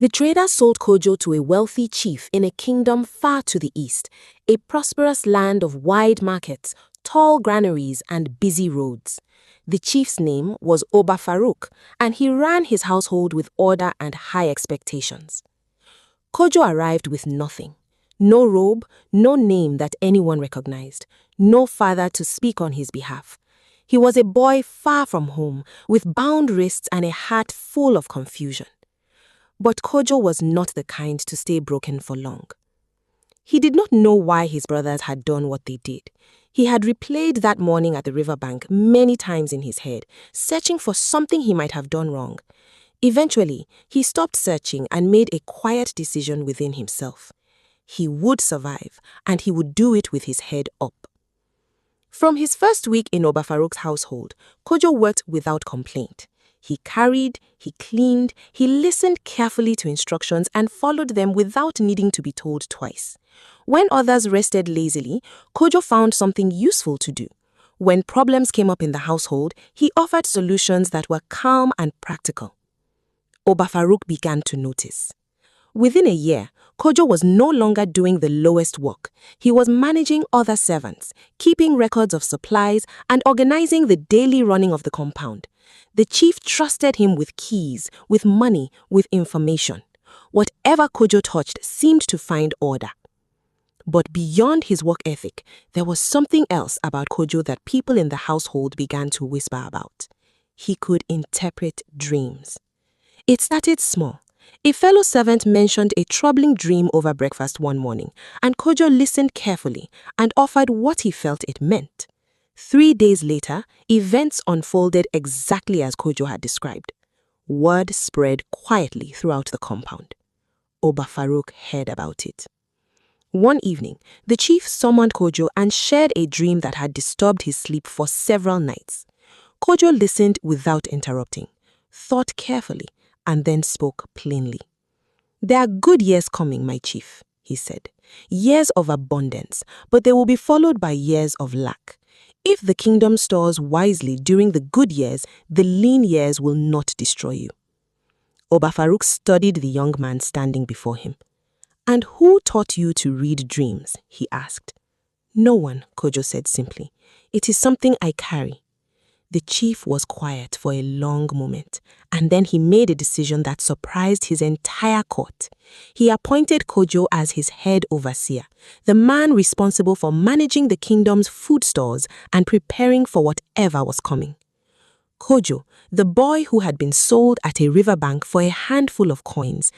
The trader sold Kojo to a wealthy chief in a kingdom far to the east, a prosperous land of wide markets, tall granaries, and busy roads. The chief's name was Oba Farouk, and he ran his household with order and high expectations. Kojo arrived with nothing. No robe, no name that anyone recognized, no father to speak on his behalf. He was a boy far from home, with bound wrists and a heart full of confusion. But Kojo was not the kind to stay broken for long. He did not know why his brothers had done what they did. He had replayed that morning at the riverbank many times in his head, searching for something he might have done wrong. Eventually, he stopped searching and made a quiet decision within himself. He would survive, and he would do it with his head up. From his first week in Oba Farouk's household, Kojo worked without complaint. He carried, he cleaned, he listened carefully to instructions and followed them without needing to be told twice. When others rested lazily, Kojo found something useful to do. When problems came up in the household, he offered solutions that were calm and practical. Oba Farouk began to notice. Within a year, Kojo was no longer doing the lowest work. He was managing other servants, keeping records of supplies, and organizing the daily running of the compound. The chief trusted him with keys, with money, with information. Whatever Kojo touched seemed to find order. But beyond his work ethic, there was something else about Kojo that people in the household began to whisper about. He could interpret dreams. It started small. A fellow servant mentioned a troubling dream over breakfast one morning, and Kojo listened carefully and offered what he felt it meant. 3 days later, events unfolded exactly as Kojo had described. Word spread quietly throughout the compound. Oba Farouk heard about it. One evening, the chief summoned Kojo and shared a dream that had disturbed his sleep for several nights. Kojo listened without interrupting, thought carefully, and then spoke plainly. "There are good years coming, my chief," he said. "Years of abundance, but they will be followed by years of lack. If the kingdom stores wisely during the good years, the lean years will not destroy you." Oba Farouk studied the young man standing before him. "And who taught you to read dreams?" he asked. "No one," Kojo said simply. "It is something I carry." The chief was quiet for a long moment, and then he made a decision that surprised his entire court. He appointed Kojo as his head overseer, the man responsible for managing the kingdom's food stores and preparing for whatever was coming. Kojo, the boy who had been sold at a riverbank for a handful of coins,